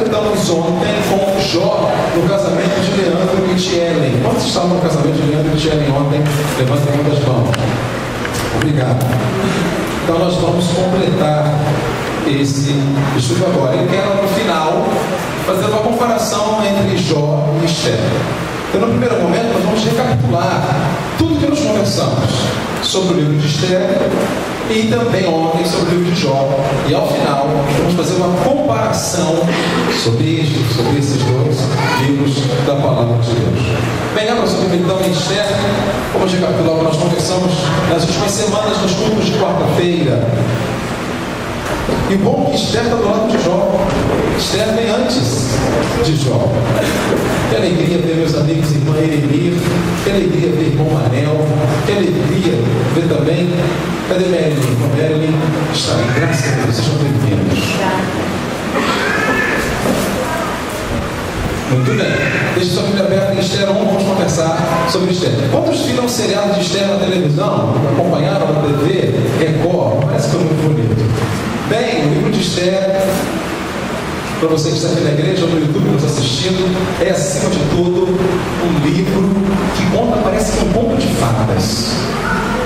Estamos ontem com Jó no casamento de Leandro e de Ellen. Quantos estavam no casamento de Leandro e de Ellen ontem? Levantem uma das mãos. Obrigado. Então nós vamos completar esse estudo agora. Eu quero no final fazer uma comparação entre Jó e Esther. Então, no primeiro momento, nós vamos recapitular tudo que nós conversamos sobre o livro de Esther e também ontem sobre o livro de Jó. E ao final, vamos fazer uma comparação sobre esses dois livros da Palavra de Deus. Bem, abra sua Bíblia então em Esther. Vamos recapitular o que nós conversamos nas últimas semanas nos cultos de quarta-feira. E o bom é que Esther está do lado de Jó. Esther vem antes de Jó. Que alegria ver meus amigos e irmã Eremir. Que alegria ver irmão Manel. Que alegria ver também. Cadê Marilyn? Irmã Marilyn está em graça a Deus. Sejam bem-vindos. Muito bem. Deixe sua Bíblia aberta em Esther 1. Vamos conversar sobre Esther. Quantos viram o seriado de Esther na televisão? Acompanharam na TV? Record? Parece que foi muito bonito. Bem, o livro de Esther, para você que está aqui na igreja ou no YouTube nos assistindo, é acima de tudo um livro que conta, parece que um conto de fadas.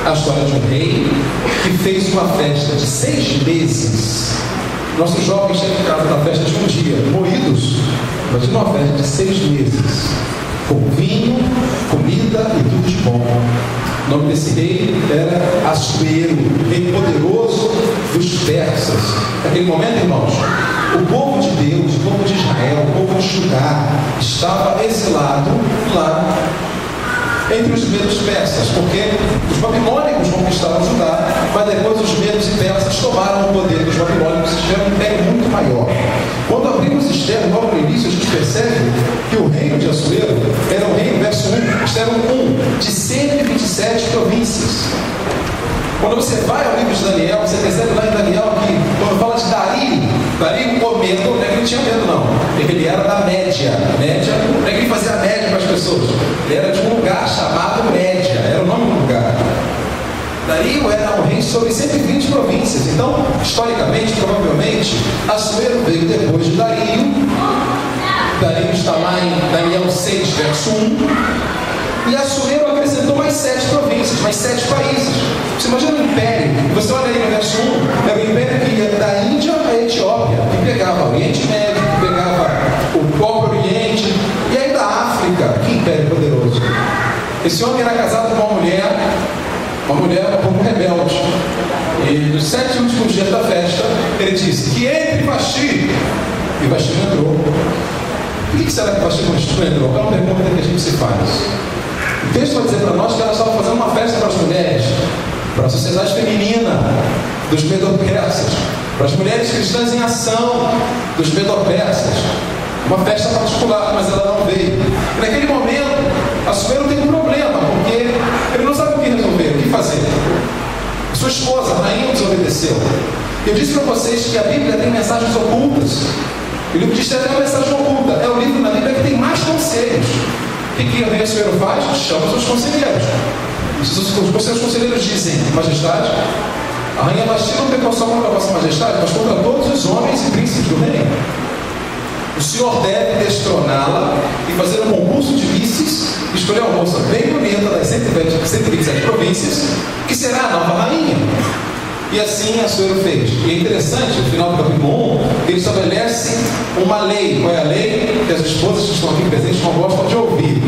A história de um rei que fez uma festa de 6 meses. Nossos jovens chegam em casa na festa de um dia, moídos, mas de uma festa de 6 meses, com vinho, comida e tudo de bom. O nome desse rei era Assuero, rei poderoso dos persas. Naquele momento, irmãos, o povo de Deus, o povo de Israel, o povo de Judá, estava exilado lá entre os medos persas, porque os babilônicos conquistaram Judá, mas depois os medos e persas tomaram o poder dos babilônicos e tiveram um império muito maior. Quando abrimos Esther, logo no início, a gente percebe que o reino de Assuero era um reino, verso 1, Esther 1, de 127 províncias. Quando você vai ao livro de Daniel, você percebe lá em Daniel que, quando fala de Dario com medo, não é que ele tinha medo não, é que ele era da média, não é que ele fazia média para as pessoas, ele era de um lugar chamado Média, era o nome do lugar. Dario era um rei sobre 120 províncias, então, historicamente, provavelmente, Assuero veio depois de Dario. Dario está lá em Daniel 6, verso 1. E Assuero acrescentou mais 7 províncias, mais 7 países. Você imagina um império, você olha aí no verso 1, era um império que ia da Índia à Etiópia, que pegava o Oriente Médio, que pegava o próprio Oriente, e aí da África, que império poderoso. Esse homem era casado com uma mulher um pouco rebelde. E nos 7 últimos dias da festa, ele disse que entre Vasti. E Vasti não entrou. Por que será que Vasti não entrou? É uma pergunta que a gente se faz. O texto vai dizer para nós que ela estava fazendo uma festa para as mulheres, para a sociedade feminina dos medo-persas, para as mulheres cristãs em ação dos medo-persas. Uma festa particular, mas ela não veio. E naquele momento, Assuero tem um problema, porque ele não sabe o que resolver, o que fazer. Sua esposa, a rainha, desobedeceu. Eu disse para vocês que a Bíblia tem mensagens ocultas. O livro de Esther tem uma mensagem oculta. É o livro na Bíblia que tem mais conselhos. O que o rei Assuero faz? Chama os seus conselheiros. Os seus conselheiros dizem: Majestade, a rainha Vasti não pecou só contra a vossa majestade, mas contra todos os homens e príncipes do reino. O senhor deve destroná-la e fazer um concurso de vices, escolher uma moça bem bonita das 127 províncias, que será a nova rainha. E assim Assuero fez. E é interessante, no final do capítulo 1, ele estabelece uma lei. Qual é a lei? Que as esposas que estão aqui presentes não gostam de ouvir.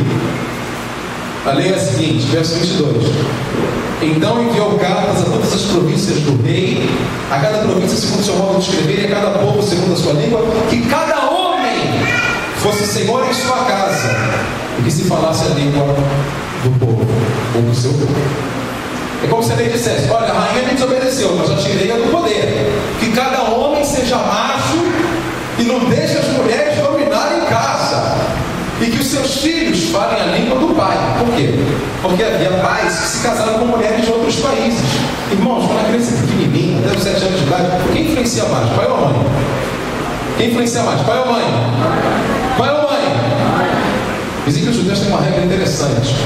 A lei é a seguinte, verso 22. Então enviou cartas a todas as províncias do rei, a cada província segundo o seu modo de escrever, e a cada povo segundo a sua língua, que cada homem fosse senhor em sua casa, e que se falasse a língua do povo, ou do seu povo. É como se a lei dissesse: olha, a rainha me desobedeceu, mas já tirei-a do poder. Que cada homem seja macho e não deixe as mulheres dominarem casa. E que os seus filhos falem a língua do pai. Por quê? Porque havia pais que se casaram com mulheres de outros países. Irmãos, quando a criança é pequenininha, até os 7 anos de idade, quem influencia mais? Pai ou mãe? Quem influencia mais? Pai ou mãe? Pai ou mãe? Dizem que os judeus têm uma regra interessante.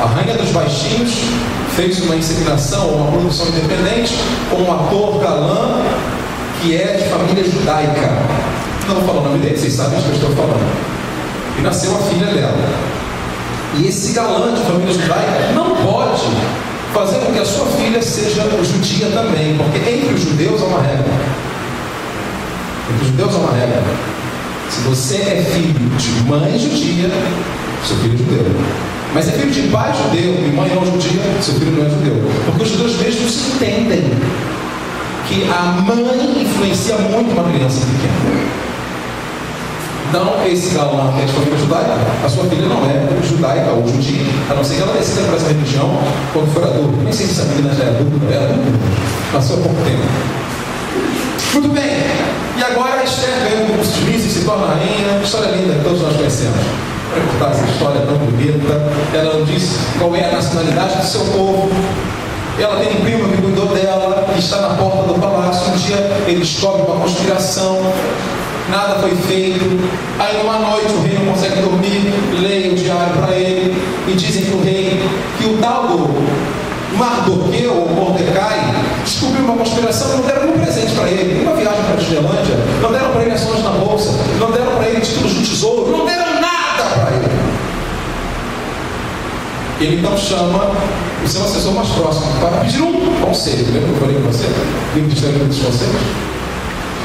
A rainha dos baixinhos fez uma inseminação, uma produção independente, com um ator galã que é de família judaica. não vou falar o nome dele, vocês sabem do que eu estou falando. E nasceu a filha dela. E esse galã de família judaica não pode fazer com que a sua filha seja judia também, porque entre os judeus há uma regra. Entre os judeus há uma regra. Se você é filho de mãe judia, seu filho é judeu. Mas é filho de pai judeu e mãe não judia, seu filho não é judeu. Porque os judeus mesmos entendem que a mãe influencia muito uma criança pequena. Então, esse galã que é de família judaica, a sua filha não é judaica ou judia, a não ser que ela decida para essa religião quando for adulta. Nem sei se essa menina já é adulta, não é adulta, passou há pouco tempo. Muito bem, e agora a Esther ganha um concurso de Miss e se torna rainha. História linda que todos nós conhecemos. Para contar essa história tão bonita, ela não diz qual é a nacionalidade do seu povo. Ela tem um primo que cuidou dela, que está na porta do palácio. Um dia ele descobre uma conspiração, nada foi feito. Aí numa noite o rei não consegue dormir, leia o diário para ele e dizem para o rei que o tal do Mardoqueu ou Mordecai descobriu uma conspiração e não deram nenhum presente para ele, uma viagem para a Disneylândia, não deram para ele ações na bolsa, não deram para ele títulos do tesouro, não deram nada para ele. Ele então chama o seu assessor mais próximo para pedir um conselho. Lembra que eu falei com você? Livro de Esther dos conselhos?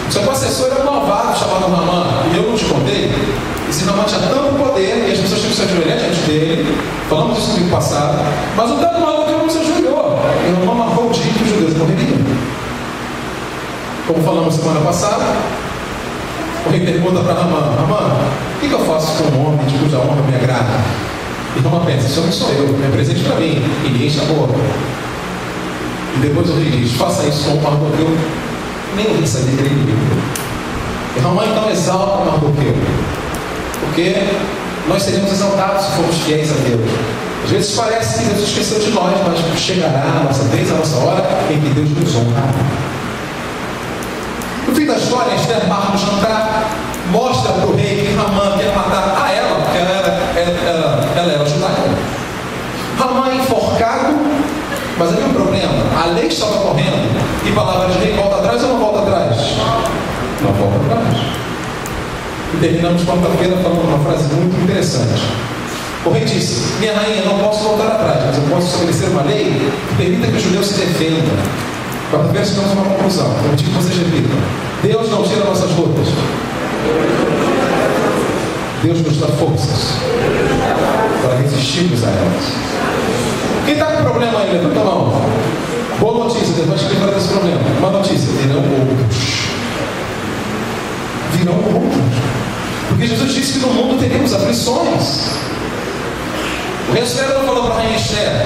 O seu assessor era um malvado chamado Naamã, e eu não te contei. Esse Naamã tinha tanto poder, e as pessoas tinham que se ajoelhar diante dele. Falamos isso no vídeo passado. Mas o tanto maluco não se ajoelhou. E Naamã marcou o dia que os judeus morreriam. Como falamos semana passada, o rei pergunta para Naamã: Naamã, o que eu faço com um homem de cuja honra me agrada? E Naamã pensa: esse homem sou eu, é presente para mim. E ninguém enche a boca. E depois o rei diz: faça isso com o Mardoqueu. Nem o rei sabia que ele livre. E Naamã então exalta Mardoqueu, porque nós seremos exaltados se formos fiéis a Deus. Às vezes parece que Deus esqueceu de nós, mas chegará a nossa vez, a nossa hora em que Deus nos honrará. No fim da história, Esther marca um jantar, mostra para o rei que Naamã quer matar a ela, porque ela era judaica. Naamã é enforcado, mas havia um problema. A lei estava correndo e palavra de rei: volta atrás ou não volta atrás? Não volta atrás. E terminamos quarta-feira falando uma frase muito interessante. O rei disse: minha rainha, não posso voltar atrás, mas eu posso estabelecer uma lei que permita que os judeus se defendam. Quarta-feira chegamos a uma conclusão. Eu digo que vocês repitam: Deus não tira nossas lutas, Deus nos dá forças para resistirmos a elas. Quem está com problema aí, levanta a mão. Boa notícia, Deus vai te livrar desse problema. Uma notícia: virão outros. Virão outros. Porque Jesus disse que no mundo teríamos aflições. O rei Esther não falou para a rainha Esther: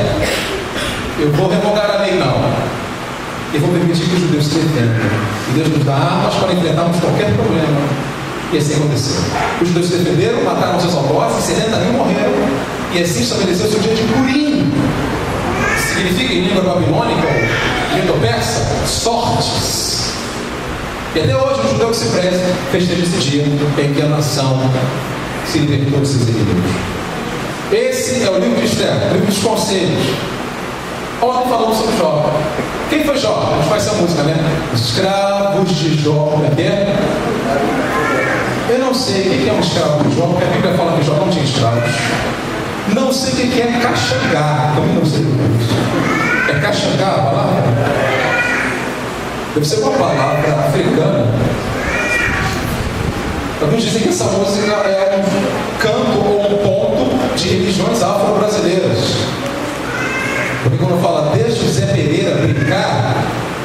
eu vou revogar a lei, não. Eu vou permitir que os judeus se defendam. E Deus nos dá armas para enfrentarmos qualquer problema. E assim aconteceu. Os judeus se defenderam, mataram seus algozes, 70 mil morreram. E assim estabeleceu-se o dia de Purim. Significa em língua babilônica, medo-persa, sortes. E até hoje o judeu que se preze festeja esse dia em que a nação se libertou dos seus inimigos. Esse é o livro de Esther, o livro dos conselhos. Ontem falamos sobre Jó. Quem foi Jó? A gente faz essa música, né? Escravos de Jó. Como é que é? Eu não sei o que é um escravo de Jó, porque a Bíblia fala que Jó não tinha escravos. Não sei o que é caxangá. Também não sei o que é isso. É caxangá a palavra? Deve ser uma palavra africana. Alguns dizem que essa música é um canto ou um ponto de religiões afro-brasileiras. Porque quando fala desde o Zé Pereira brincar,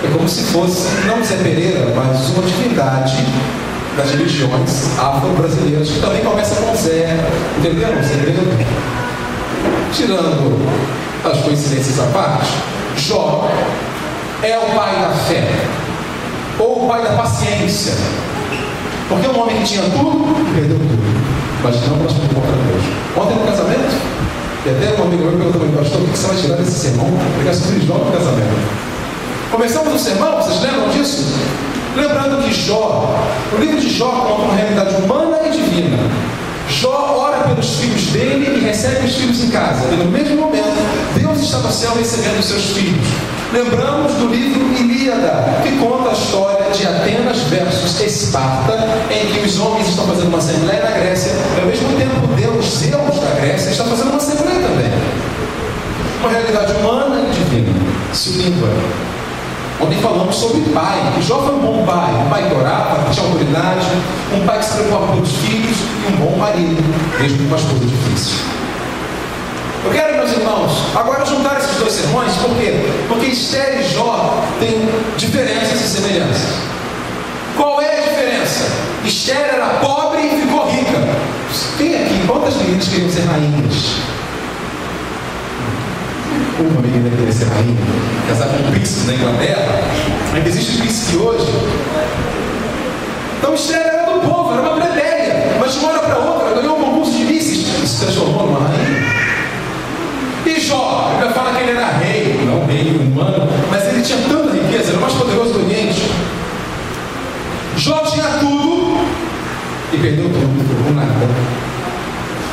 é como se fosse, não Zé Pereira, mas uma divindade das religiões afro-brasileiras, que também começa com Zé. Entenderam? Zé? Tirando as coincidências à parte, Jó é o pai da fé, ou o pai da paciência. Porque um homem que tinha tudo, perdeu tudo, mas não prosperou contra Deus. Ontem no casamento, e até um amigo meu perguntou para mim: pastor, o que você vai tirar desse sermão? Pegar sobre Jó no casamento. Começamos o sermão, vocês lembram disso? Lembrando que Jó, o livro de Jó conta uma realidade humana e divina. Jó ora pelos filhos dele e recebe os filhos em casa. E no mesmo momento, Deus está no céu recebendo os seus filhos. Lembramos do livro Ilíada, que conta a história de Atenas versus Esparta, em que os homens estão fazendo uma assembleia na Grécia, e ao mesmo tempo Deus, Zeus da Grécia, está fazendo uma assembleia também. Uma realidade humana e divina, se unindo. Ontem falamos sobre pai, que Jó foi um bom pai, um pai que orava, que tinha autoridade, um pai que se preocupava pelos filhos e um bom marido, mesmo com uma esposa difícil. Eu quero, meus irmãos, agora juntar esses dois sermões, por quê? Porque Esther e Jó têm diferenças e semelhanças. Qual é a diferença? Esther era pobre e ficou rica. Quem aqui, quantas meninas queriam ser rainhas? Uma menina queria ser rainha, casar com um príncipe na Inglaterra. Ainda existe príncipe hoje. Então Esther era do povo, era uma plebeia, mas de uma hora para outra ganhou um concurso de vices e se transformou numa rainha. E Jó, ele fala que ele era rei, não rei humano, mas ele tinha tanta riqueza, era o mais poderoso do Oriente. Jó tinha tudo e perdeu tudo, ficou com nada.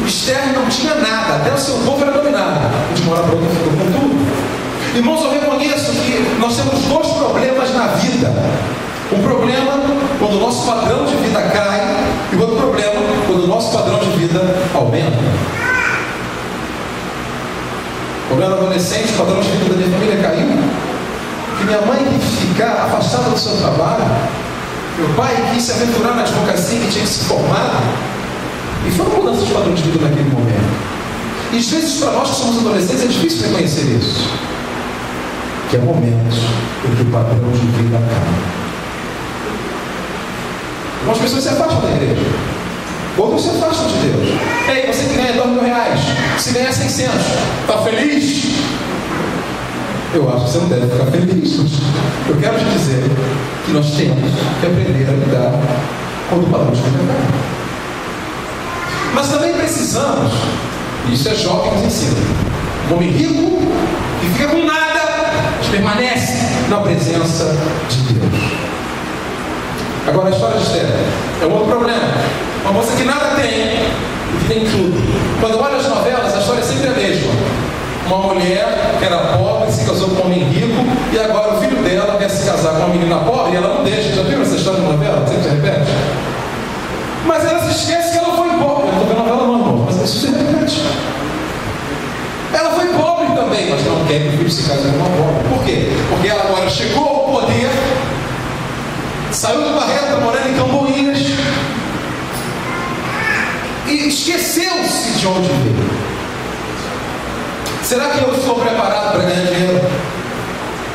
Esther não tinha nada, até o seu povo era dominado, e de uma hora para outra ficou com tudo. Irmãos, eu reconheço que nós temos dois problemas na vida. Um problema quando o nosso padrão de vida cai, e outro problema quando o nosso padrão de vida aumenta. Quando eu era adolescente, o padrão de vida da minha família caiu, que minha mãe quis ficar afastada do seu trabalho, meu pai quis se aventurar na advocacia que tinha que se formar, e foram mudanças de padrão de vida naquele momento. E às vezes para nós que somos adolescentes é difícil reconhecer isso, que é momentos em que o padrão de vida cai. Algumas pessoas se afastam da igreja, outros se afastam de Deus. Ei, você que ganha R$2.000, se ganhar 600, está feliz? Eu acho que você não deve ficar feliz. Eu quero te dizer que nós temos que aprender a lidar quando o padrão de vida cai. Mas também precisamos, e isso é Jó que nos ensina, um homem rico que fica com nada, mas permanece na presença de Deus. Agora a história de Esther é um outro problema. Uma moça que nada tem e que tem tudo. Quando olha as novelas, a história é sempre a mesma. Uma mulher que era pobre se casou com um homem rico, e agora o filho dela quer se casar com uma menina pobre e ela não deixa. Já viu essa história de novela? Sempre se repete. Mas ela se esquece que ela foi pobre. Eu estou vendo novela não, irmão, mas isso se repete. Ela foi pobre também, mas não quer que o filho se case com uma pobre. Por quê? Porque ela agora chegou ao poder, saiu do Barreto, está morando em Camboinhas, e esqueceu-se de onde veio. Será que eu estou preparado para ganhar dinheiro?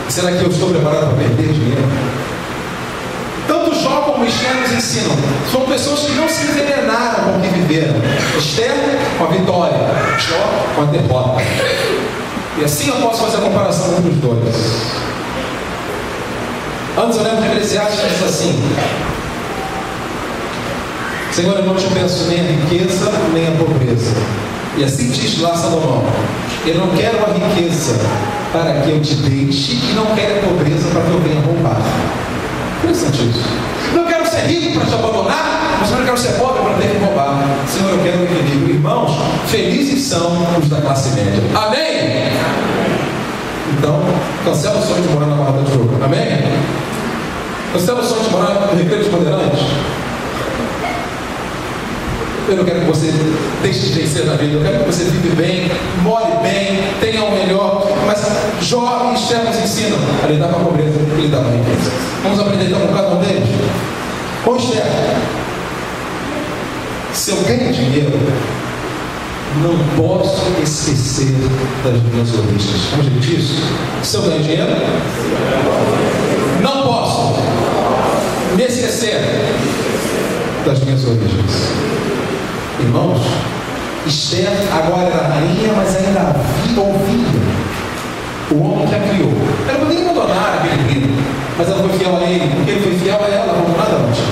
Será que eu estou preparado para perder dinheiro? Tanto Jó como Esther nos ensinam. São pessoas que não se envenenaram com o que viveram. Esther com a vitória, Jó com a derrota. E assim eu posso fazer a comparação entre os dois. Antes eu lembro de Eclesiastes que diz assim: Senhor, eu não te peço nem a riqueza, nem a pobreza. E assim diz lá Salomão: eu não quero a riqueza para que eu te deixe, e não quero a pobreza para que eu venha roubar. Interessante isso. Não quero ser rico para te abandonar, mas eu não quero ser pobre para ter que roubar. Senhor, eu quero o equilíbrio. Irmãos, felizes são os da classe média. Amém? Então, cancela o sonho de morar na Barra da Tijuca. Amém? Cancela o sonho de morar no Recreio dos Bandeirantes. Eu não quero que você deixe de vencer na vida. Eu quero que você vive bem, more bem, tenha o melhor. Mas Jó e Esther nos ensinam a lidar com a pobreza e lidar com a riqueza. Vamos aprender então com cada um deles? Com Esther, se eu ganho dinheiro, não posso esquecer das minhas origens. Vamos repetir isso? Se eu ganho dinheiro, não posso me esquecer das minhas origens. Irmãos, Esther agora era rainha, mas ainda ouvia o homem que a criou. Ela poderia abandonar aquele menino, mas ela foi fiel a ele, porque ele foi fiel a ela, não nada antes.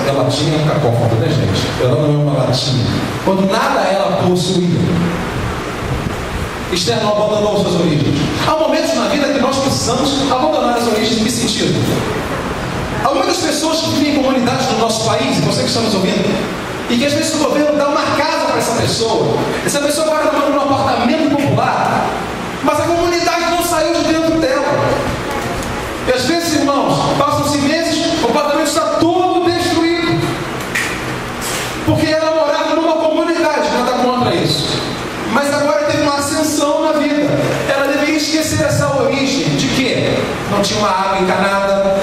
Ela tinha um cacófato, né, gente? Ela não é uma latinha. Quando nada ela possuía, Esther não abandonou suas origens. Há momentos na vida que nós precisamos abandonar as origens. Em que sentido? Há muitas pessoas que vivem em comunidades do nosso país, e você que está nos ouvindo, e que às vezes o governo dá uma casa para essa pessoa. Essa pessoa agora está morando num apartamento popular, mas a comunidade não saiu de dentro dela. E às vezes, irmãos, passam-se meses, o apartamento está todo destruído. Porque era morado numa comunidade, nada contra isso. Mas agora teve uma ascensão na vida. Ela deveria esquecer essa origem de quê? Não tinha uma água encanada,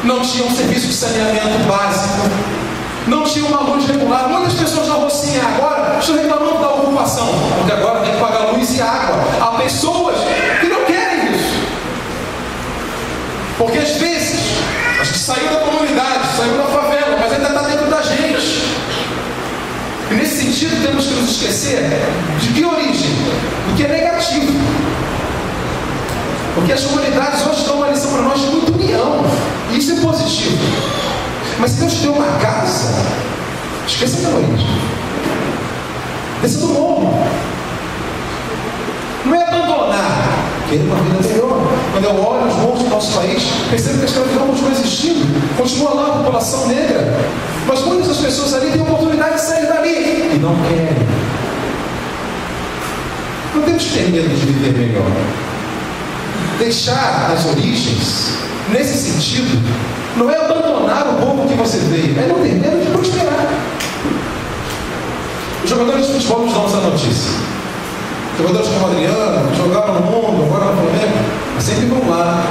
não tinha um serviço de saneamento básico, não tinha uma luz regular. Muitas pessoas na Rocinha agora estão reclamando da ocupação, porque agora tem que pagar luz e água. Há pessoas que não querem isso, porque às vezes acho que saiu da comunidade, saiu da favela, mas ainda está dentro da gente. E nesse sentido temos que nos esquecer de que origem? Do que é negativo. Porque as comunidades hoje dão uma lição para nós de muita união. E isso é positivo. Mas se Deus te deu uma casa, esqueça da origem. Desça do morro. Não é abandonar, querer uma vida melhor. Quando eu olho os morros do nosso país, percebo que a escravidão continua existindo, continua lá a população negra. Mas muitas das pessoas ali têm a oportunidade de sair dali e não querem. Não temos que ter medo de viver melhor. Deixar as origens, nesse sentido, não é abandonar o povo que você veio, é não ter medo de prosperar. Os jogadores de futebol nos dão essa notícia. Os jogadores como Adriano, jogaram no mundo, agora no Flamengo, sempre vão lá,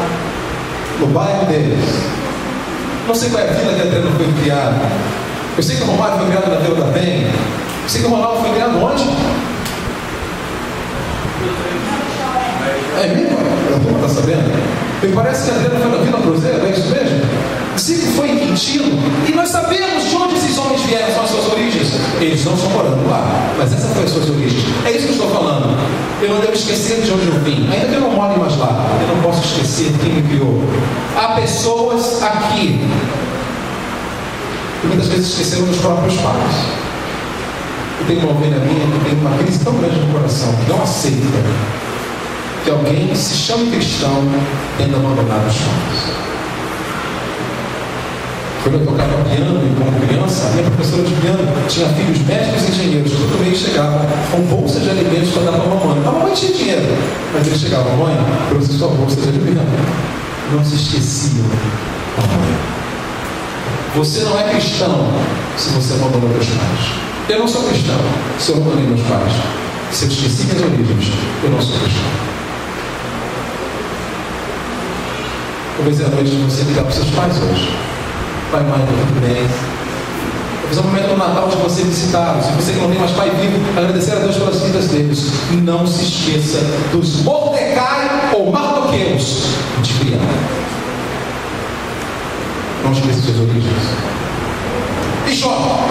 no bairro deles. Não sei qual é a vila que Adriano foi criado. Eu sei que o Romário foi criado na Vila da Penha. Eu sei que o Ronaldo foi criado onde? É mesmo? A turma está sabendo? Me parece que Adriano foi na Vila Cruzeiro, é isso mesmo? Zico foi em Quintino. E nós sabemos de onde esses homens vieram, são as suas origens. Eles não estão morando lá, mas essa foi as suas origens. É isso que eu estou falando. Eu não devo esquecer de onde eu vim. Ainda que eu não more mais lá, eu não posso esquecer quem me criou. Há pessoas aqui que muitas vezes esqueceram dos próprios pais. Eu tenho uma ovelha minha que tem uma crise tão grande no coração, que não aceita que alguém que se chame cristão tendo abandonado os pais. Quando eu tocava piano e como criança, a minha professora de piano tinha filhos médicos e engenheiros. Todo mês chegava com bolsa de alimentos para dar para a mamãe. A mamãe tinha dinheiro, mas ele chegava: mãe, trouxe sua bolsa de alimentos. Não se esqueciam da mãe. Você não é cristão se você abandonou meus pais. Eu não sou cristão se eu abandonei meus pais. Se eu esqueci minhas origens, eu não sou cristão. Talvez é a noite de você ligar para os seus pais hoje. Pai, mãe, tudo bem? Talvez é o momento do Natal de você visitá-los. Se você que não tem mais pai vivo, agradecer a Deus pelas vidas deles. Não se esqueça dos Mordecai ou Mardoqueus de criar. Não esqueça suas origens. E Jó?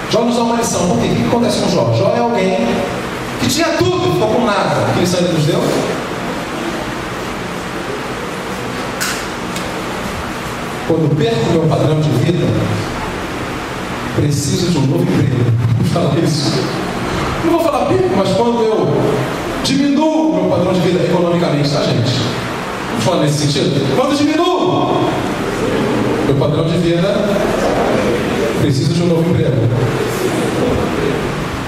Jó nos dá uma lição. Por quê? O que acontece com Jó? Jó é alguém que tinha tudo, ficou com nada. Que lição ele nos deu? Quando perco meu padrão de vida, preciso de um novo emprego. Vou falar isso. Não vou falar perco, mas quando eu diminuo o meu padrão de vida economicamente, tá, gente? Vamos falar nesse sentido? Quando diminuo meu padrão de vida, preciso de um novo emprego.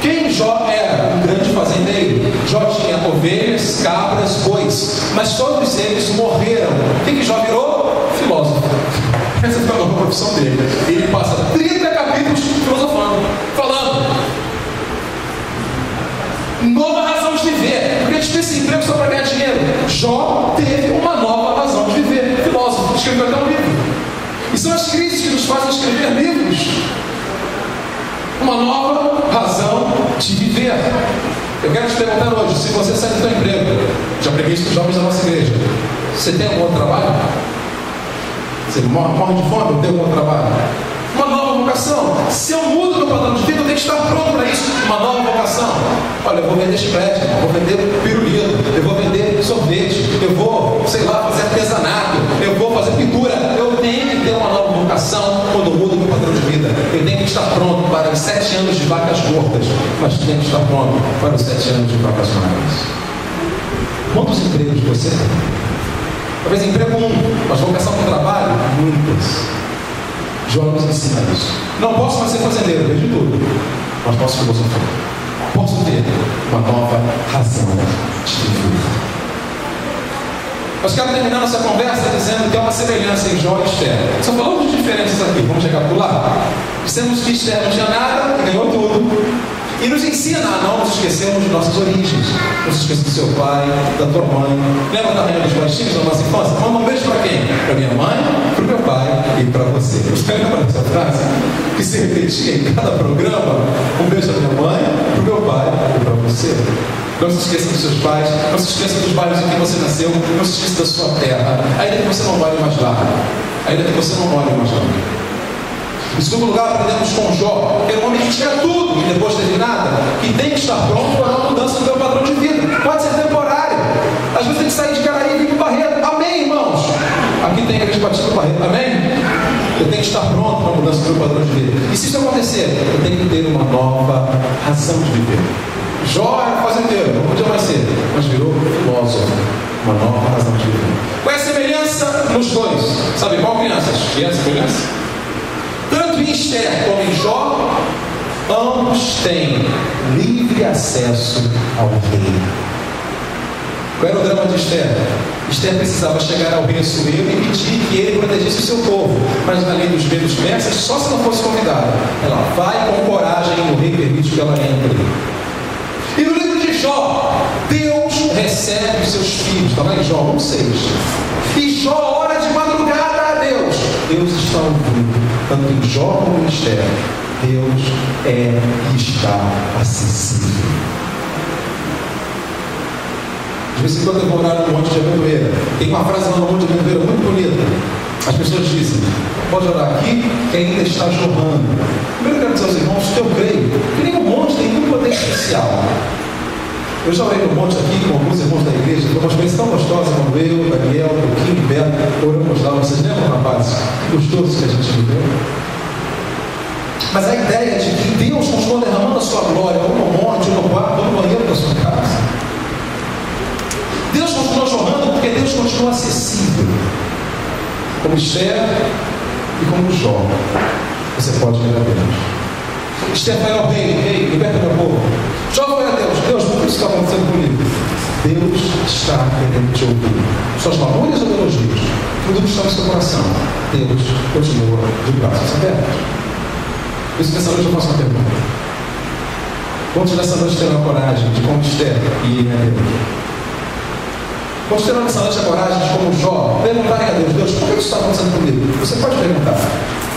Quem Jó era? Um grande fazendeiro. Jó tinha ovelhas, cabras, bois, mas todos eles morreram. O que Jó virou? Filósofo. Essa foi a nova profissão dele. Ele passa 30 capítulos filosofando, falando. Nova razão de viver. Porque a gente pensa em emprego só para ganhar dinheiro. Jó teve uma nova razão de viver. Filósofo, escreveu até um livro. E são as crises que nos fazem escrever livros. Uma nova razão de viver. Eu quero te perguntar hoje, se você sai do seu emprego, já preguei isso para os jovens da nossa igreja, você tem algum outro trabalho? Você morre de fome, tem algum trabalho? Uma nova vocação. Se eu mudo meu padrão de vida, eu tenho que estar pronto para isso. Uma nova vocação. Olha, eu vou vender chiclete, eu vou vender pirulito, eu vou vender sorvete, eu vou, sei lá, fazer artesanato, eu vou fazer pintura. Eu tenho que ter uma nova vocação quando eu mudo meu padrão de vida. Eu tenho que estar pronto para os 7 anos de vacas gordas, mas tenho que estar pronto para os 7 anos de vacas magras. Quantos empregos você tem? Talvez emprego mas vocação para o trabalho? Muitas. Jó nos ensina isso. Não posso mais ser fazendeiro, vejo tudo, mas posso filosofar. Posso ter uma nova razão de viver. Mas quero terminar nossa conversa dizendo que há uma semelhança em Jó e Esther. Só falamos de diferenças aqui, vamos recapitular. Dissemos que Esther não tinha nada e ganhou tudo. E nos ensina a não nos esquecermos de nossas origens. Não se esqueça do seu pai, da tua mãe. Lembra da rainha dos baixinhos da nossa infância? Manda um beijo para quem? Para minha mãe, para o meu pai e para você. Você lembra dessa frase? Que se repetia em cada programa? Um beijo para minha mãe, para o meu pai e para você. Não se esqueça dos seus pais, não se esqueça dos bairros em que você nasceu, não se esqueça da sua terra, ainda que você não olhe mais lá, ainda que você não olhe mais lá. Em segundo lugar, aprendemos com Jó, que era um homem que tinha tudo e depois teve nada, que tem que estar pronto para uma mudança do meu padrão de vida. Pode ser temporário. Às vezes tem que sair de Caraí e vir para o Barreto. Amém, irmãos? Aqui tem igreja batista do Barreto. Amém? Eu tenho que estar pronto para a mudança do meu padrão de vida. E se isso acontecer, eu tenho que ter uma nova razão de viver. Jó era fazendeiro, não podia mais ser, mas virou filósofo. Uma nova razão de viver. Qual é a semelhança nos dois? Sabe qual, crianças? E é a semelhança? Tanto em Esther como em Jó, ambos têm livre acesso ao rei. Qual era o drama de Esther? Esther precisava chegar ao rei Assuero e pedir que ele protegesse o seu povo. Mas na lei dos medos persas, só se não fosse convidada. Ela vai com coragem e o rei permite que ela entre. E no livro de Jó, Deus recebe os seus filhos. Está lá em Jó 1:6. E Jó ora de madrugada a Deus. Deus está ouvindo. Tanto em Jó como em Esther, Deus é e está acessível. De vez em quando eu vou orar no Monte de Amendoeira. Tem uma frase lá no Monte de Amendoeira muito bonita. As pessoas dizem: pode orar aqui que ainda está jorrando. Primeiro eu quero dizer aos irmãos que eu creio que nenhum monte tem nenhum poder especial. Eu já orei no monte aqui com alguns irmãos da igreja, foi uma experiência tão gostosa, como eu, Daniel, Pouquinho, Beto, oramos lá. Vocês lembram, rapazes? Gostoso que a gente viveu. Mas a ideia de que Deus continua derramando a sua glória, ou no monte, ou no quarto, ou no banheiro da sua casa. Deus continua jorrando porque Deus continua acessível. Como Esther e como Jó. Você pode ver a Deus. Esther vai ao rei: rei, liberta meu povo. Jó vai a Deus: Deus, por que isso está acontecendo comigo? Deus está querendo te ouvir. Suas lamúrias ou elogios, tudo que está no seu coração, Deus continua de braços abertos. Por isso, nessa noite eu faço uma pergunta. Quantos nessa noite terão a coragem de, como Esther, e ir a Deus? Quantos terão nessa noite a coragem de, como Jó, perguntarem a Deus: Deus, por que isso está acontecendo comigo? Você pode perguntar.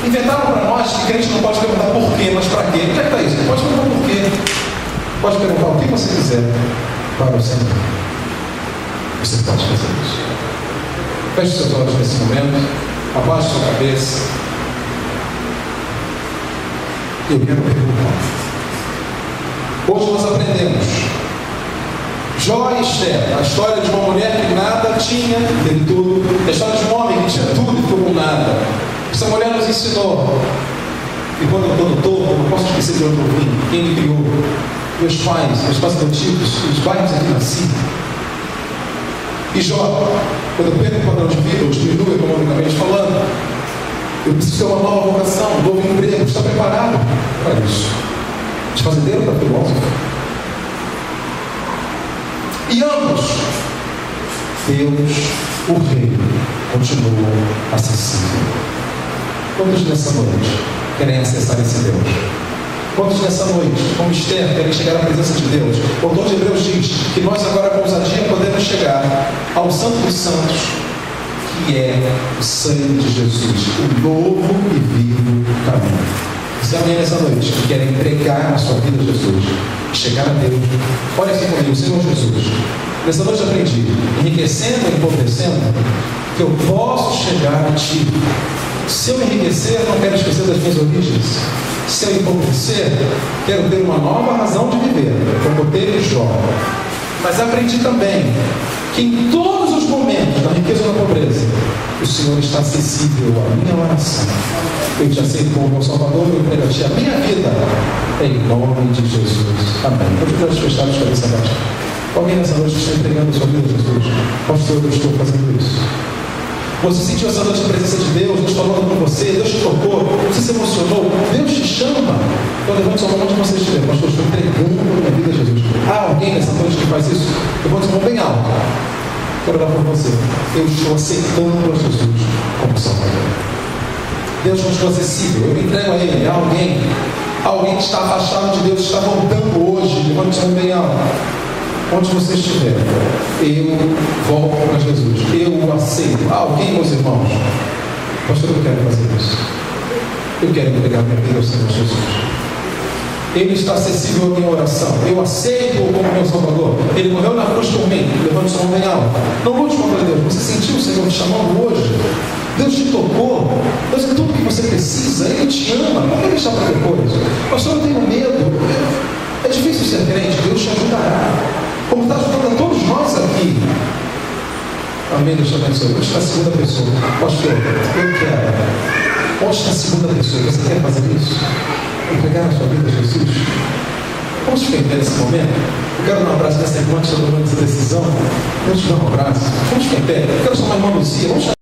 Inventaram para nós que crente não pode perguntar por quê, mas para quê. Onde é que está isso? Você pode perguntar por quê. Pode perguntar o que você quiser para o Senhor. Você pode fazer isso. Feche seus olhos nesse momento. Abaixe sua cabeça. Eu quero perguntar. Hoje nós aprendemos Jó e Esther, a história de uma mulher que nada tinha, teve tudo. A história de um homem que tinha tudo e ficou com nada. Essa mulher nos ensinou. E quando eu estou no topo, eu não posso esquecer de onde eu vim, quem me criou. Meus pais adotivos, os bairros em que nasci. E Jó, quando eu perco o padrão de vida, eu diminuo economicamente falando, eu preciso ter uma nova vocação, um novo emprego. Está preparado para isso? De fazendeiro para filósofo. E ambos, Deus, o Rei, continua acessível. Quantos nessa noite querem acessar esse Deus? Quantos nessa noite, como Esther, querem chegar à presença de Deus? O autor de Hebreus diz que nós agora com ousadia podemos chegar ao Santo dos Santos, que é o sangue de Jesus, o novo e vivo caminho. Se amanhã nessa noite que querem entregar a sua vida a Jesus, chegar a Deus, olha aqui comigo, Senhor Jesus, nessa noite aprendi, enriquecendo e empobrecendo, que eu posso chegar a Ti. Se eu enriquecer, não quero esquecer das minhas origens. Se eu empobrecer, quero ter uma nova razão de viver, como teve Jó. Mas aprendi também que em todos os momentos da riqueza ou da pobreza, o Senhor está acessível à minha oração. Eu te aceito como meu Salvador e eu entrego a Ti a minha vida, em nome de Jesus. Amém. Pode os olhos fechados, cabeça baixa. Alguém nessa noite está entregando a sua vida a Jesus? Pastor, eu estou fazendo isso. Você sentiu essa noite a presença de Deus, Deus falando com você, Deus te tocou, você se emocionou, Deus te chama. Então levante sua mão onde você estiver. Pastor, eu estou entregando a minha vida a Jesus. Há alguém nessa noite que faz isso? Levante sua mão bem alto. Quero orar por você. Eu estou aceitando a Jesus como Salvador. Deus continua acessível. Eu me entrego a Ele. Alguém que está afastado de Deus, está voltando hoje. Levante a mão bem alto. Onde você estiver, eu volto para Jesus. Eu o aceito. Alguém, meus irmãos? Pastor, eu quero fazer isso. Eu quero entregar minha vida ao Senhor Jesus. Ele está acessível à minha oração. Eu aceito como meu Salvador. Ele morreu na cruz por mim. Levante sua mão bem alta. Não lute contra Deus. Você sentiu o Senhor te chamando hoje? Deus te tocou. Deus é tudo que você precisa. Ele te ama. Não vai deixar para depois. Pastor, eu tenho medo. É difícil ser crente. Deus te ajudará. Como está ajudando a todos nós aqui. Amém, Deus te abençoe. Onde está a segunda pessoa? Pastor, eu quero. Onde está a segunda pessoa? Você quer fazer isso? Entregar a sua vida a Jesus? Vamos ficar em pé nesse momento? Eu quero dar um abraço nessa irmã que está tomando essa decisão. Vamos te dar um abraço. Vamos ficar em pé. Eu quero chamar a irmã Lucia. Vamos chamar